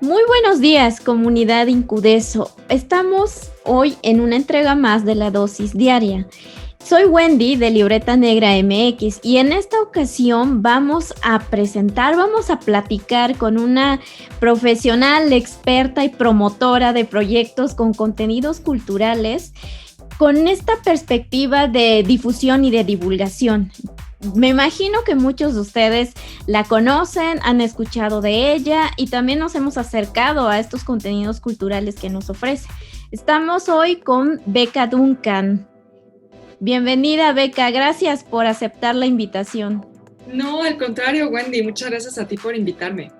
Muy buenos días, comunidad Incudeso. Estamos hoy en una entrega más de la dosis diaria. Soy Wendy de Libreta Negra MX y en esta ocasión vamos a platicar con una profesional, experta y promotora de proyectos con contenidos culturales con esta perspectiva de difusión y de divulgación. Me imagino que muchos de ustedes la conocen, han escuchado de ella y también nos hemos acercado a estos contenidos culturales que nos ofrece. Estamos hoy con Beca Duncan. Bienvenida, Beca, gracias por aceptar la invitación. No, al contrario, Wendy, muchas gracias a ti por invitarme.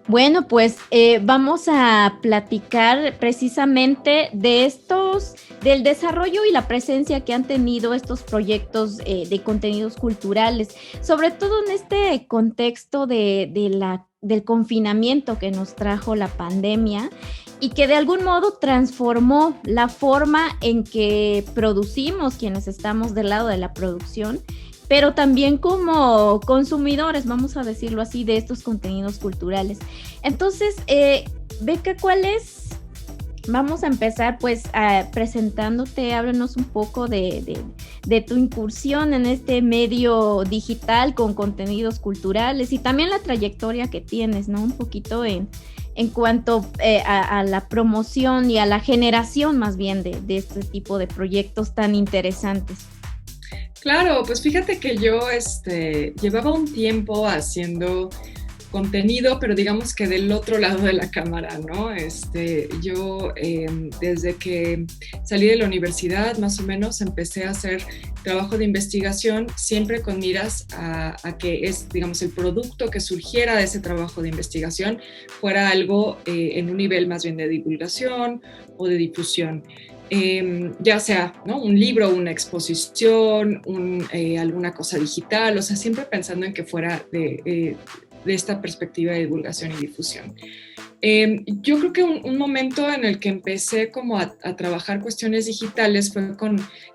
Bueno, pues vamos a platicar precisamente del desarrollo y la presencia que han tenido estos proyectos de contenidos culturales, sobre todo en este contexto del confinamiento que nos trajo la pandemia y que de algún modo transformó la forma en que producimos quienes estamos del lado de la producción, pero también como consumidores, vamos a decirlo así, de estos contenidos culturales. Entonces, Beca, vamos a empezar pues presentándote, háblanos un poco de tu incursión en este medio digital con contenidos culturales y también la trayectoria que tienes, ¿no? Un poquito en cuanto a la promoción y a la generación más bien de este tipo de proyectos tan interesantes. Claro, pues fíjate que yo llevaba un tiempo haciendo contenido, pero digamos que del otro lado de la cámara, ¿no? Yo desde que salí de la universidad, más o menos, empecé a hacer trabajo de investigación, siempre con miras a que digamos, el producto que surgiera de ese trabajo de investigación fuera algo en un nivel más bien de divulgación o de difusión. Ya sea, ¿no? Un libro, una exposición, alguna cosa digital, o sea, siempre pensando en que fuera de esta perspectiva de divulgación y difusión. Yo creo que un momento en el que empecé como a trabajar cuestiones digitales fue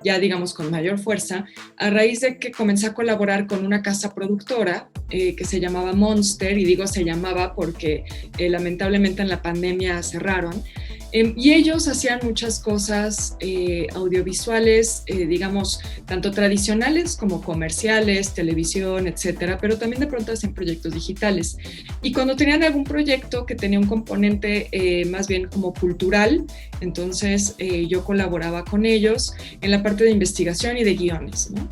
ya digamos con mayor fuerza, a raíz de que comencé a colaborar con una casa productora que se llamaba Monster, y digo se llamaba porque lamentablemente en la pandemia cerraron. Y ellos hacían muchas cosas audiovisuales, digamos, tanto tradicionales como comerciales, televisión, etcétera, pero también de pronto hacían proyectos digitales. Y cuando tenían algún proyecto que tenía un componente más bien como cultural, entonces yo colaboraba con ellos en la parte de investigación y de guiones, ¿no?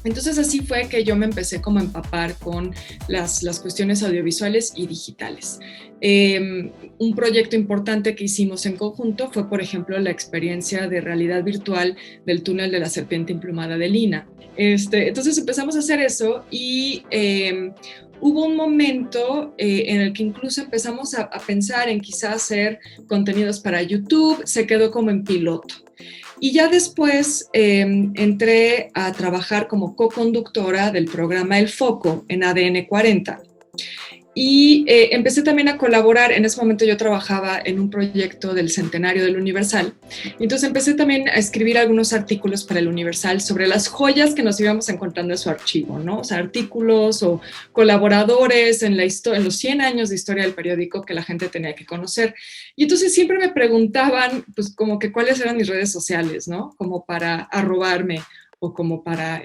Entonces así fue que yo me empecé como a empapar con las cuestiones audiovisuales y digitales. Un proyecto importante que hicimos en conjunto fue, por ejemplo, la experiencia de realidad virtual del túnel de la serpiente emplumada de Lina. Entonces empezamos a hacer eso y hubo un momento en el que incluso empezamos a pensar en quizás hacer contenidos para YouTube, se quedó como en piloto. Y ya después entré a trabajar como co-conductora del programa El Foco en ADN 40. Y empecé también a colaborar. En ese momento yo trabajaba en un proyecto del centenario del Universal. Y entonces empecé también a escribir algunos artículos para el Universal sobre las joyas que nos íbamos encontrando en su archivo, ¿no? O sea, artículos o colaboradores en los 100 años de historia del periódico que la gente tenía que conocer. Y entonces siempre me preguntaban, pues, como que cuáles eran mis redes sociales, ¿no? Como para arrobarme o como para,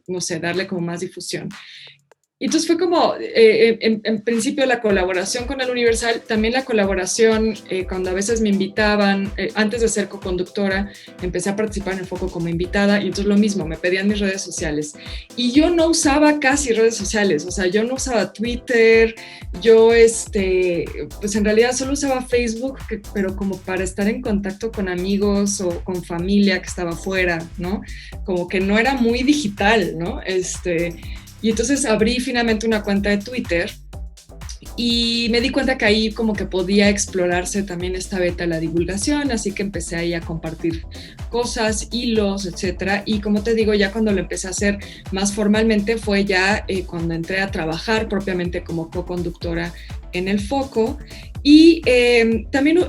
no sé, darle como más difusión. Y entonces fue como, en principio, la colaboración con el Universal, también la colaboración cuando a veces me invitaban, antes de ser co-conductora, empecé a participar en el Foco como invitada, y entonces lo mismo, me pedían mis redes sociales. Y yo no usaba casi redes sociales, o sea, yo no usaba Twitter, yo, pues en realidad solo usaba Facebook, pero como para estar en contacto con amigos o con familia que estaba fuera, ¿no? Como que no era muy digital, ¿no? Y entonces abrí finalmente una cuenta de Twitter Y me di cuenta que ahí como que podía explorarse también esta beta de la divulgación, así que empecé ahí a compartir cosas, hilos, etcétera. Y como te digo, ya cuando lo empecé a hacer más formalmente fue ya cuando entré a trabajar propiamente como co-conductora en El Foco. Y también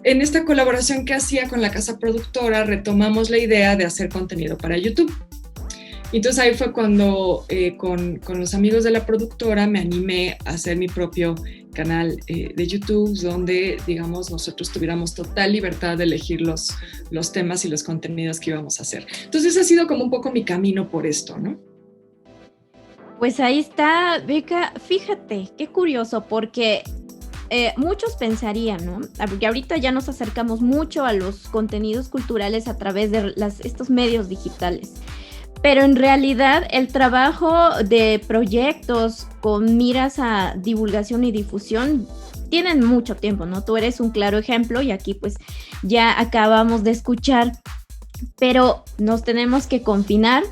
en esta colaboración que hacía con la casa productora retomamos la idea de hacer contenido para YouTube. Entonces ahí fue cuando con los amigos de la productora me animé a hacer mi propio canal de YouTube, donde, digamos, nosotros tuviéramos total libertad de elegir los temas y los contenidos que íbamos a hacer. Entonces ha sido como un poco mi camino por esto, ¿no? Pues ahí está, Beca. Fíjate, qué curioso, porque muchos pensarían, ¿no? Porque ahorita ya nos acercamos mucho a los contenidos culturales a través de estos medios digitales. Pero en realidad el trabajo de proyectos con miras a divulgación y difusión tienen mucho tiempo, ¿no? Tú eres un claro ejemplo y aquí pues ya acabamos de escuchar, pero nos tenemos que confinar.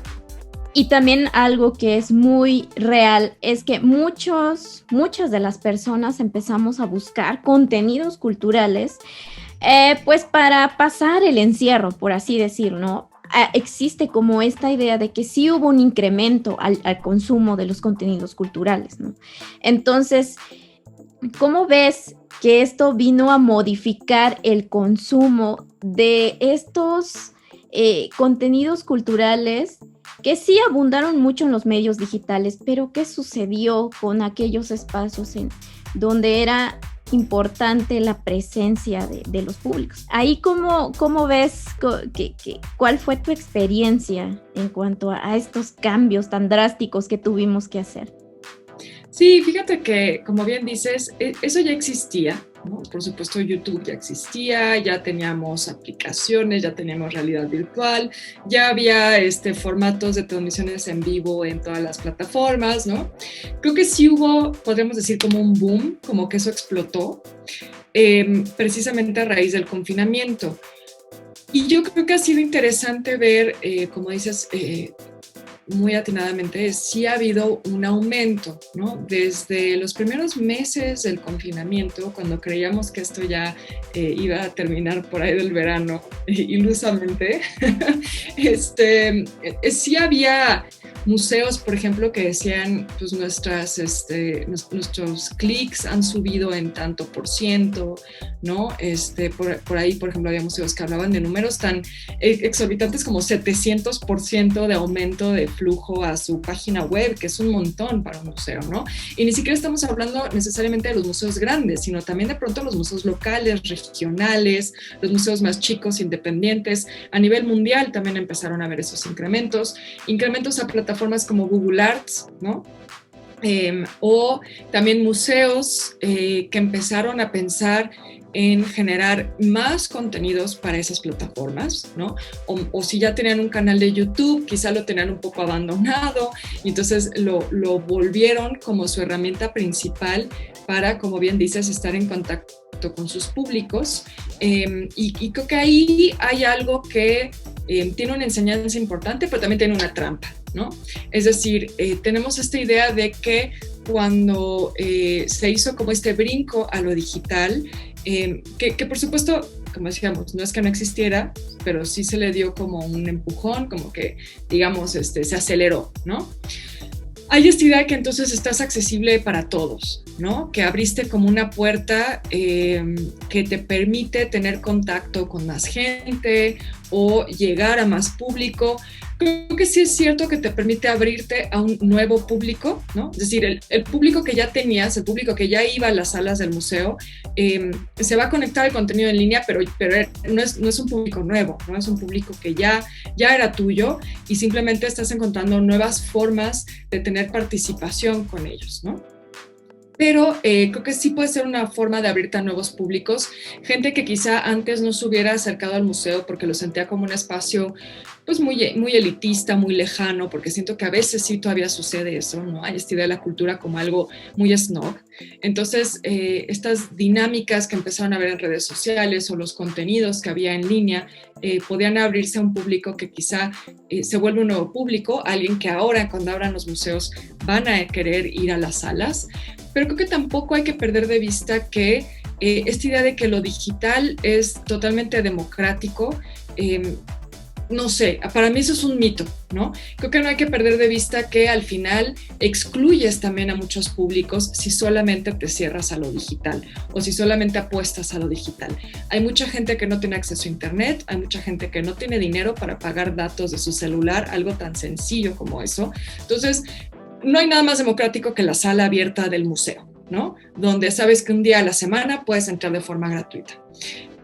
Y también algo que es muy real es que muchas de las personas empezamos a buscar contenidos culturales pues para pasar el encierro, por así decirlo, ¿no? Existe como esta idea de que sí hubo un incremento al consumo de los contenidos culturales, ¿no? Entonces, ¿cómo ves que esto vino a modificar el consumo de estos contenidos culturales que sí abundaron mucho en los medios digitales, pero qué sucedió con aquellos espacios en donde era importante la presencia de los públicos? Ahí, ¿cómo ves cuál fue tu experiencia en cuanto a estos cambios tan drásticos que tuvimos que hacer? Sí, fíjate que, como bien dices, eso ya existía, ¿no? Por supuesto, YouTube ya existía, ya teníamos aplicaciones, ya teníamos realidad virtual, ya había formatos de transmisiones en vivo en todas las plataformas, ¿no? Creo que sí hubo, podríamos decir, como un boom, como que eso explotó, precisamente a raíz del confinamiento. Y yo creo que ha sido interesante ver, como dices, muy atinadamente, sí ha habido un aumento, ¿no? Desde los primeros meses del confinamiento, cuando creíamos que esto ya iba a terminar por ahí del verano, ilusamente, sí había museos, por ejemplo, que decían, pues nuestros clics han subido en tanto por ciento, ¿no? Por ahí, por ejemplo, había museos que hablaban de números tan exorbitantes como 700% de aumento de flujo a su página web, que es un montón para un museo, ¿no? Y ni siquiera estamos hablando necesariamente de los museos grandes, sino también de pronto los museos locales, regionales, los museos más chicos, independientes. A nivel mundial también empezaron a ver esos incrementos a plataformas como Google Arts, ¿no? O también museos que empezaron a pensar en generar más contenidos para esas plataformas, ¿no? O si ya tenían un canal de YouTube, quizá lo tenían un poco abandonado y entonces lo volvieron como su herramienta principal para, como bien dices, estar en contacto con sus públicos. Y creo que ahí hay algo que tiene una enseñanza importante, pero también tiene una trampa, ¿no? Es decir, tenemos esta idea de que cuando se hizo como este brinco a lo digital, que por supuesto, como decíamos, no es que no existiera, pero sí se le dio como un empujón, como que, digamos, se aceleró, ¿no? Hay esta idea que entonces estás accesible para todos, ¿no? Que abriste como una puerta que te permite tener contacto con más gente o llegar a más público. Creo que sí es cierto que te permite abrirte a un nuevo público, ¿no? Es decir, el público que ya tenías, el público que ya iba a las salas del museo, se va a conectar al contenido en línea, pero no es un público nuevo, ¿no? Es un público que ya era tuyo y simplemente estás encontrando nuevas formas de tener participación con ellos, ¿no? Pero creo que sí puede ser una forma de abrirte a nuevos públicos, gente que quizá antes no se hubiera acercado al museo porque lo sentía como un espacio pues muy elitista, muy lejano, porque siento que a veces sí todavía sucede eso, ¿no? Hay esta idea de la cultura como algo muy snob. Entonces, estas dinámicas que empezaron a ver en redes sociales o los contenidos que había en línea podían abrirse a un público que quizá se vuelve un nuevo público, alguien que ahora, cuando abran los museos, van a querer ir a las salas. pero creo que tampoco hay que perder de vista que esta idea de que lo digital es totalmente democrático, no sé, para mí eso es un mito, ¿no? Creo que no hay que perder de vista que al final excluyes también a muchos públicos si solamente te cierras a lo digital o si solamente apuestas a lo digital. Hay mucha gente que no tiene acceso a internet, hay mucha gente que no tiene dinero para pagar datos de su celular, algo tan sencillo como eso. Entonces, no hay nada más democrático que la sala abierta del museo, ¿no? Donde sabes que un día a la semana puedes entrar de forma gratuita.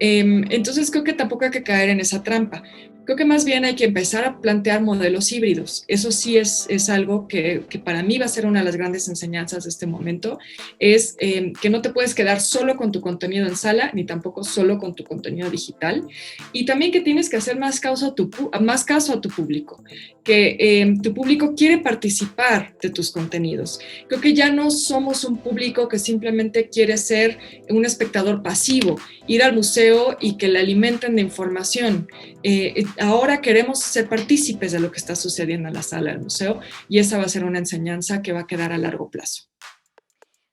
Entonces creo que tampoco hay que caer en esa trampa. Creo que más bien hay que empezar a plantear modelos híbridos. Eso sí es algo que para mí va a ser una de las grandes enseñanzas de este momento, es que no te puedes quedar solo con tu contenido en sala, ni tampoco solo con tu contenido digital, y también que tienes que hacer más caso a tu público, que tu público quiere participar de tus contenidos. Creo que ya no somos un público que simplemente quiere ser un espectador pasivo, ir al museo y que le alimenten de información. Ahora queremos ser partícipes de lo que está sucediendo en la sala del museo y esa va a ser una enseñanza que va a quedar a largo plazo.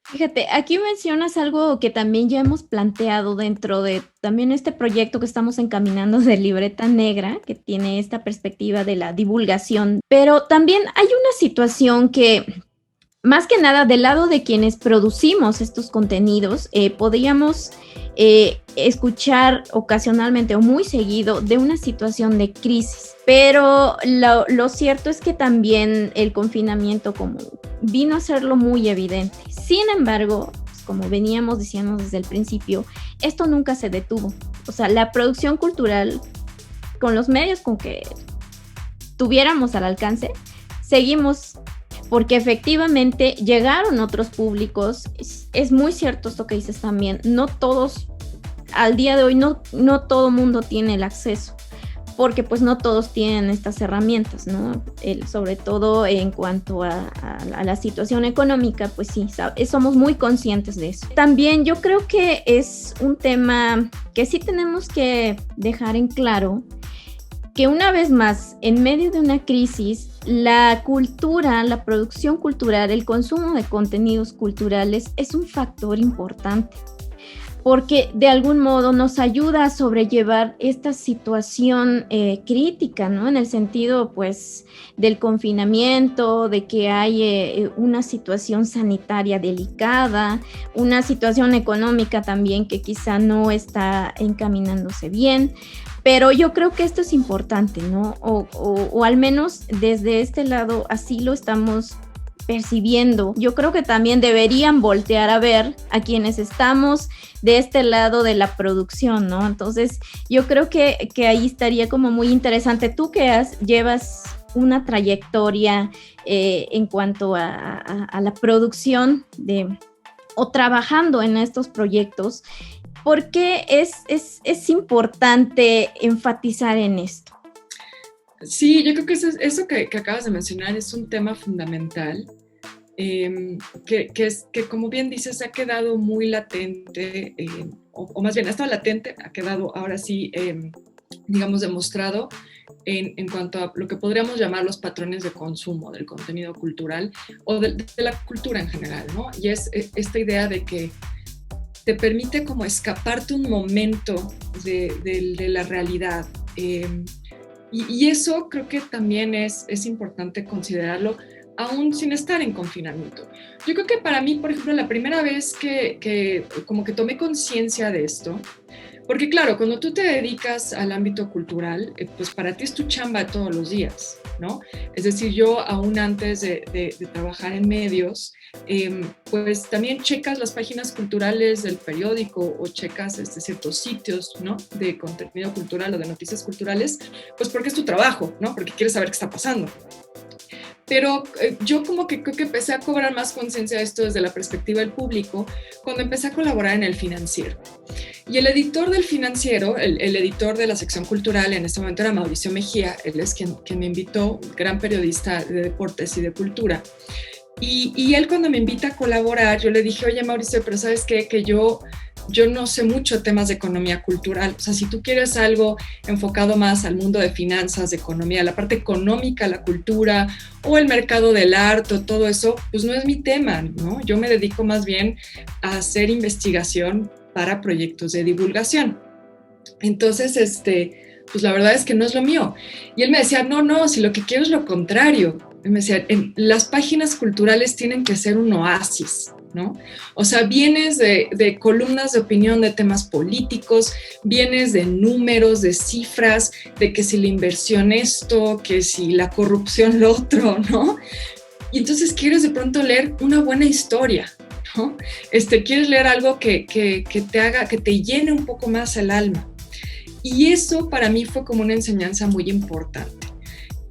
Fíjate, aquí mencionas algo que también ya hemos planteado dentro de también este proyecto que estamos encaminando de Libreta Negra, que tiene esta perspectiva de la divulgación, pero también hay una situación que, más que nada, del lado de quienes producimos estos contenidos, podríamos escuchar ocasionalmente o muy seguido de una situación de crisis. Pero lo cierto es que también el confinamiento como vino a hacerlo muy evidente. Sin embargo, pues, como veníamos diciendo desde el principio, esto nunca se detuvo. O sea, la producción cultural, con los medios con que tuviéramos al alcance, seguimos, porque efectivamente llegaron otros públicos. Es muy cierto esto que dices también, no todos, al día de hoy, no todo mundo tiene el acceso, porque pues no todos tienen estas herramientas, ¿no? Sobre todo en cuanto a la situación económica, pues sí, somos muy conscientes de eso. También yo creo que es un tema que sí tenemos que dejar en claro, que una vez más, en medio de una crisis, la cultura, la producción cultural, el consumo de contenidos culturales es un factor importante, porque de algún modo nos ayuda a sobrellevar esta situación crítica, ¿no? En el sentido, pues, del confinamiento, de que hay una situación sanitaria delicada, una situación económica también que quizá no está encaminándose bien. Pero yo creo que esto es importante, ¿no? O al menos desde este lado así lo estamos percibiendo. Yo creo que también deberían voltear a ver a quienes estamos de este lado de la producción, ¿no? Entonces, yo creo que ahí estaría como muy interesante. Tú que llevas una trayectoria en cuanto a la producción o trabajando en estos proyectos, ¿por qué es importante enfatizar en esto? Sí, yo creo que eso que acabas de mencionar es un tema fundamental, que como bien dices, ha quedado muy latente, o más bien ha estado latente, ha quedado ahora sí, digamos, demostrado en cuanto a lo que podríamos llamar los patrones de consumo del contenido cultural o de la cultura en general, ¿no? Y es esta idea de que te permite como escaparte un momento de la realidad. Y eso creo que también es importante considerarlo, aún sin estar en confinamiento. Yo creo que para mí, por ejemplo, la primera vez que como que tomé conciencia de esto, porque claro, cuando tú te dedicas al ámbito cultural, pues para ti es tu chamba de todos los días, ¿no? Es decir, yo aún antes de trabajar en medios, pues también checas las páginas culturales del periódico o checas ciertos sitios, ¿no? De contenido cultural o de noticias culturales, pues porque es tu trabajo, ¿no? Porque quieres saber qué está pasando. Pero yo como que creo que empecé a cobrar más conciencia de esto desde la perspectiva del público cuando empecé a colaborar en El Financiero. Y el editor del Financiero, el editor de la sección cultural en este momento era Mauricio Mejía, él es quien me invitó, gran periodista de deportes y de cultura. Y él cuando me invita a colaborar, yo le dije, oye Mauricio, pero ¿sabes qué? Que yo yo no sé mucho temas de economía cultural. O sea, si tú quieres algo enfocado más al mundo de finanzas, de economía, la parte económica, la cultura o el mercado del arte o todo eso, pues no es mi tema, ¿no? Yo me dedico más bien a hacer investigación para proyectos de divulgación. Entonces, pues la verdad es que no es lo mío. Y él me decía, no, si lo que quiero es lo contrario. Él me decía, las páginas culturales tienen que ser un oasis, ¿no? O sea, vienes de columnas de opinión de temas políticos, vienes de números, de cifras, de que si la inversión esto, que si la corrupción lo otro, ¿no? Y entonces quieres de pronto leer una buena historia, ¿no? Quieres leer algo que te haga, que te llene un poco más el alma. Y eso para mí fue como una enseñanza muy importante.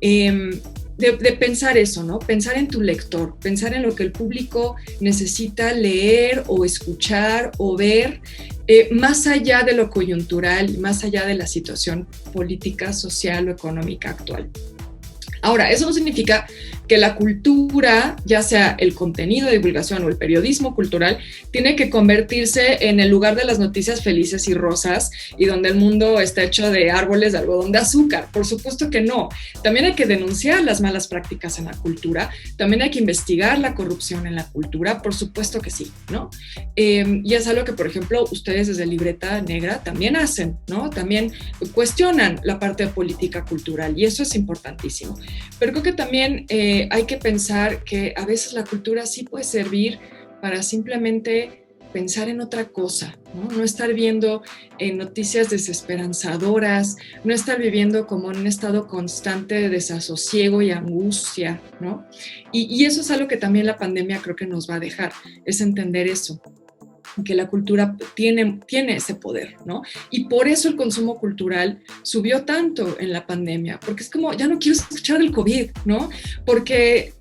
De pensar eso, ¿no? Pensar en tu lector, pensar en lo que el público necesita leer o escuchar o ver, más allá de lo coyuntural y más allá de la situación política, social o económica actual. Ahora, eso no significa que la cultura, ya sea el contenido de divulgación o el periodismo cultural, tiene que convertirse en el lugar de las noticias felices y rosas y donde el mundo está hecho de árboles de algodón de azúcar. Por supuesto que no. También hay que denunciar las malas prácticas en la cultura, también hay que investigar la corrupción en la cultura, por supuesto que sí, ¿no? Y es algo que, por ejemplo, ustedes desde Libreta Negra también hacen, ¿no? También cuestionan la parte de política cultural y eso es importantísimo. Pero creo que también hay que pensar que a veces la cultura sí puede servir para simplemente pensar en otra cosa, ¿no? No estar viendo noticias desesperanzadoras, no estar viviendo como en un estado constante de desasosiego y angustia, ¿no? Y eso es algo que también la pandemia creo que nos va a dejar, es entender eso, que la cultura tiene ese poder, ¿no? Y por eso el consumo cultural subió tanto en la pandemia, porque es como, ya no quiero escuchar del COVID, ¿no? Porque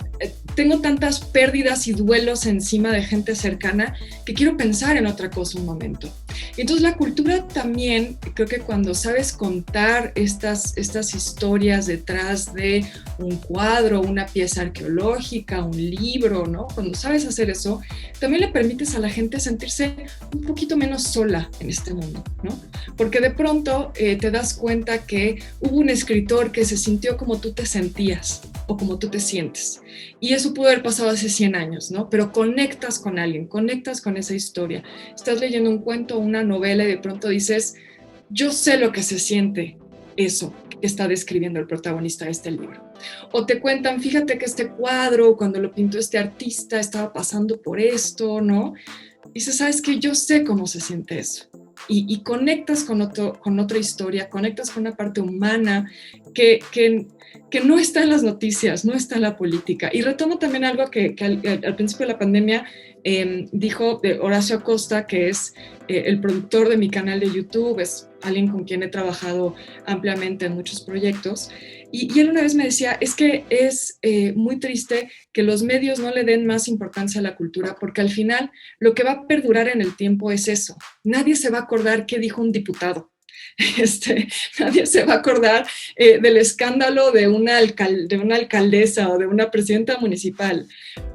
tengo tantas pérdidas y duelos encima de gente cercana que quiero pensar en otra cosa un momento. Entonces la cultura también, creo que cuando sabes contar estas historias detrás de un cuadro, una pieza arqueológica, un libro, ¿no? Cuando sabes hacer eso, también le permites a la gente sentirse un poquito menos sola en este mundo, ¿no? Porque de pronto te das cuenta que hubo un escritor que se sintió como tú te sentías o como tú te sientes. Y eso pudo haber pasado hace 100 años, ¿no? Pero conectas con alguien, conectas con esa historia. Estás leyendo un cuento, una novela y de pronto dices, yo sé lo que se siente eso que está describiendo el protagonista de este libro. O te cuentan, fíjate que este cuadro, cuando lo pintó este artista, estaba pasando por esto, ¿no? Y dices, ¿sabes qué? Yo sé cómo se siente eso. Y conectas con otra historia, conectas con una parte humana que no está en las noticias, no está en la política. Y retomo también algo que al principio de la pandemia dijo de Horacio Acosta, que es el productor de mi canal de YouTube, es alguien con quien he trabajado ampliamente en muchos proyectos. Y él una vez me decía, es que es muy triste que los medios no le den más importancia a la cultura, porque al final lo que va a perdurar en el tiempo es eso. Nadie se va a acordar qué dijo un diputado. Nadie se va a acordar del escándalo de una alcaldesa o de una presidenta municipal.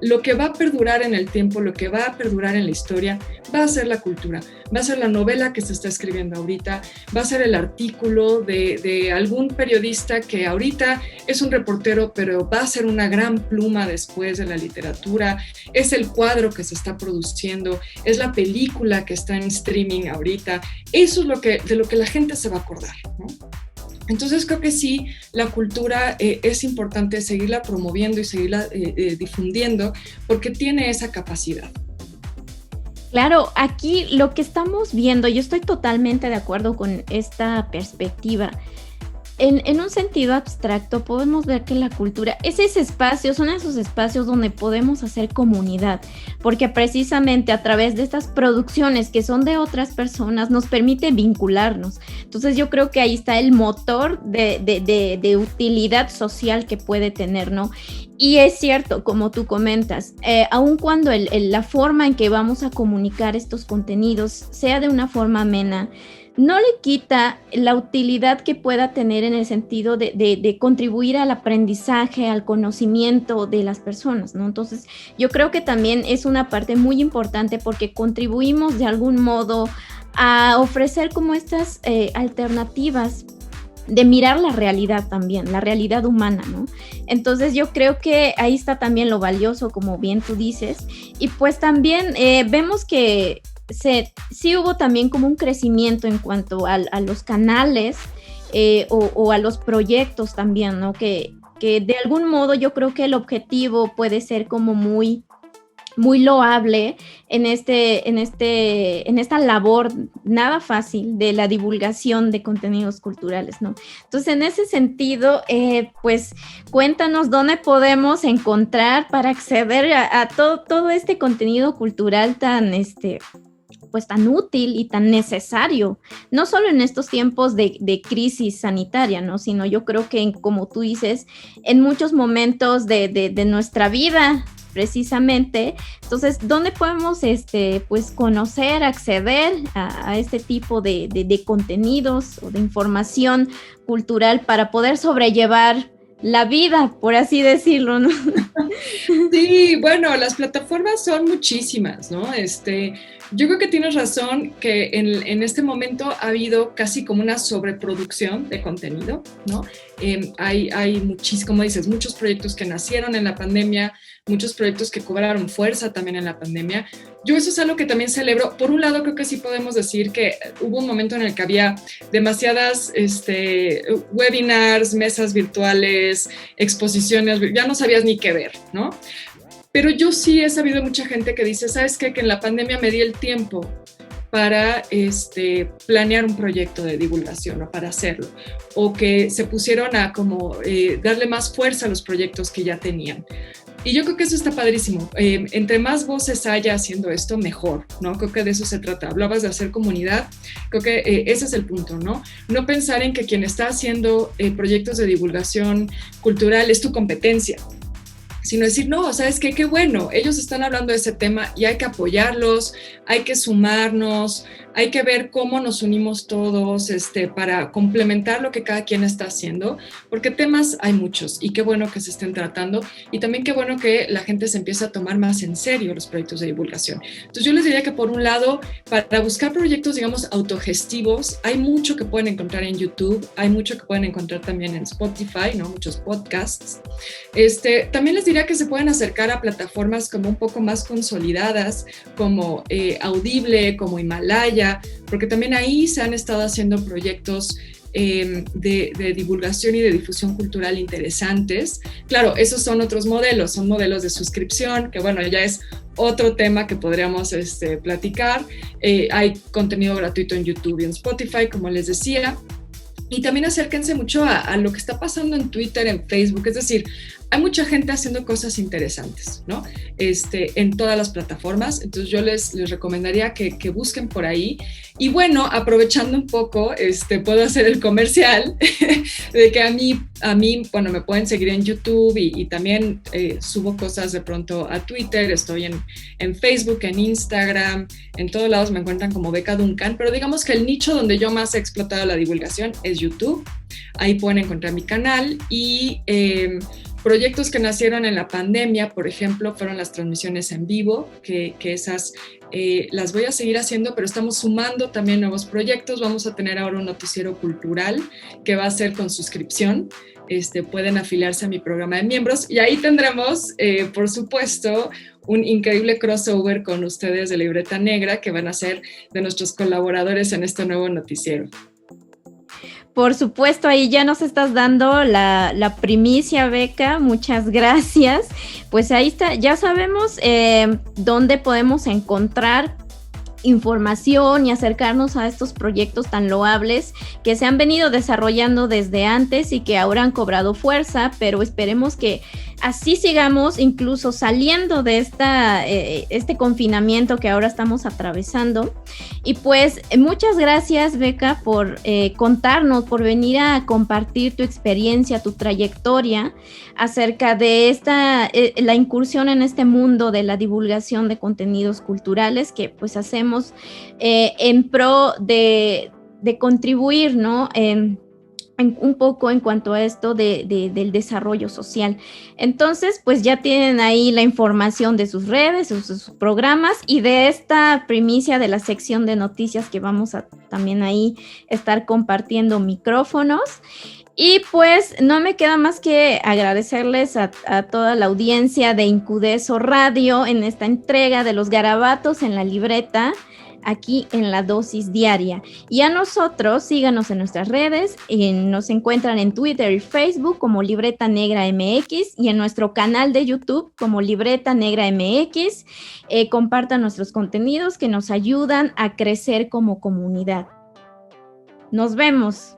Lo que va a perdurar en el tiempo, lo que va a perdurar en la historia, va a ser la cultura, va a ser la novela que se está escribiendo ahorita, va a ser el artículo de algún periodista que ahorita es un reportero, pero va a ser una gran pluma después de la literatura, es el cuadro que se está produciendo, es la película que está en streaming ahorita. Eso es de lo que la gente se va a acordar, ¿no? Entonces creo que sí, la cultura es importante seguirla promoviendo y seguirla difundiendo porque tiene esa capacidad. Claro, aquí lo que estamos viendo, yo estoy totalmente de acuerdo con esta perspectiva. En un sentido abstracto podemos ver que la cultura es ese espacio, son esos espacios donde podemos hacer comunidad, porque precisamente a través de estas producciones que son de otras personas nos permite vincularnos. Entonces yo creo que ahí está el motor de utilidad social que puede tener, ¿no? Y es cierto, como tú comentas, aun cuando la forma en que vamos a comunicar estos contenidos sea de una forma amena, no le quita la utilidad que pueda tener en el sentido de contribuir al aprendizaje, al conocimiento de las personas, ¿no? Entonces, yo creo que también es una parte muy importante porque contribuimos de algún modo a ofrecer como estas alternativas de mirar la realidad también, la realidad humana, ¿no? Entonces yo creo que ahí está también lo valioso, como bien tú dices, y pues también vemos que sí hubo también como un crecimiento en cuanto a los canales o a los proyectos también, ¿no? Que de algún modo yo creo que el objetivo puede ser como muy loable en esta labor nada fácil de la divulgación de contenidos culturales, ¿no? Entonces, en ese sentido, pues cuéntanos dónde podemos encontrar para acceder a todo este contenido cultural pues tan útil y tan necesario, no solo en estos tiempos de crisis sanitaria, ¿no? Sino yo creo que, como tú dices, en muchos momentos de nuestra vida, precisamente. Entonces, ¿dónde podemos pues conocer, acceder a este tipo de contenidos o de información cultural para poder sobrellevar la vida, por así decirlo, ¿no? Sí, bueno, las plataformas son muchísimas, ¿no? Yo creo que tienes razón que en este momento ha habido casi como una sobreproducción de contenido, ¿no? Hay como dices, muchos proyectos que nacieron en la pandemia, muchos proyectos que cobraron fuerza también en la pandemia. Yo eso es algo que también celebro. Por un lado, creo que sí podemos decir que hubo un momento en el que había demasiadas webinars, mesas virtuales, exposiciones, ya no sabías ni qué ver, ¿no? Pero yo sí he sabido mucha gente que dice, ¿sabes qué? Que en la pandemia me di el tiempo para planear un proyecto de divulgación o para hacerlo, o que se pusieron a como darle más fuerza a los proyectos que ya tenían. Y yo creo que eso está padrísimo. Entre más voces haya haciendo esto, mejor, ¿no? Creo que de eso se trata. Hablabas de hacer comunidad. Creo que ese es el punto, ¿no? No pensar en que quien está haciendo proyectos de divulgación cultural es tu competencia, sino decir, no, ¿sabes qué? Qué bueno, ellos están hablando de ese tema y hay que apoyarlos, hay que sumarnos, hay que ver cómo nos unimos todos para complementar lo que cada quien está haciendo, porque temas hay muchos y qué bueno que se estén tratando y también qué bueno que la gente se empiece a tomar más en serio los proyectos de divulgación. Entonces yo les diría que por un lado, para buscar proyectos, digamos, autogestivos, hay mucho que pueden encontrar en YouTube, hay mucho que pueden encontrar también en Spotify, ¿no? Muchos podcasts. También les diría que se pueden acercar a plataformas como un poco más consolidadas, como Audible, como Himalaya, porque también ahí se han estado haciendo proyectos de divulgación y de difusión cultural interesantes. Claro, esos son otros modelos, son modelos de suscripción, que bueno, ya es otro tema que podríamos platicar. Hay contenido gratuito en YouTube y en Spotify, como les decía. Y también acérquense mucho a lo que está pasando en Twitter, en Facebook, es decir, hay mucha gente haciendo cosas interesantes, ¿no? En todas las plataformas, entonces yo les recomendaría que busquen por ahí. Y bueno, aprovechando un poco, puedo hacer el comercial de que a mí, bueno, me pueden seguir en YouTube y también subo cosas de pronto a Twitter, estoy en Facebook, en Instagram, en todos lados me encuentran como Beca Duncan, pero digamos que el nicho donde yo más he explotado la divulgación es YouTube. Ahí pueden encontrar mi canal y proyectos que nacieron en la pandemia, por ejemplo, fueron las transmisiones en vivo, que esas las voy a seguir haciendo, pero estamos sumando también nuevos proyectos. Vamos a tener ahora un noticiero cultural que va a ser con suscripción. Pueden afiliarse a mi programa de miembros y ahí tendremos, por supuesto, un increíble crossover con ustedes de Libreta Negra, que van a ser de nuestros colaboradores en este nuevo noticiero. Por supuesto, ahí ya nos estás dando la primicia, Beca, muchas gracias. Pues ahí está, ya sabemos dónde podemos encontrar información y acercarnos a estos proyectos tan loables que se han venido desarrollando desde antes y que ahora han cobrado fuerza, pero esperemos que así sigamos incluso saliendo de este confinamiento que ahora estamos atravesando. Y pues muchas gracias, Beca, por contarnos, por venir a compartir tu experiencia, tu trayectoria acerca de la incursión en este mundo de la divulgación de contenidos culturales que pues hacemos en pro de de contribuir, ¿no? Un poco en cuanto a esto del desarrollo social. Entonces, pues ya tienen ahí la información de sus redes, sus programas y de esta primicia de la sección de noticias que vamos a también ahí estar compartiendo micrófonos. Y pues no me queda más que agradecerles a toda la audiencia de Incudeso Radio en esta entrega de los garabatos en la libreta, aquí en La Dosis Diaria. Y a nosotros, síganos en nuestras redes, nos encuentran en Twitter y Facebook como Libreta Negra MX y en nuestro canal de YouTube como Libreta Negra MX. Compartan nuestros contenidos que nos ayudan a crecer como comunidad. Nos vemos.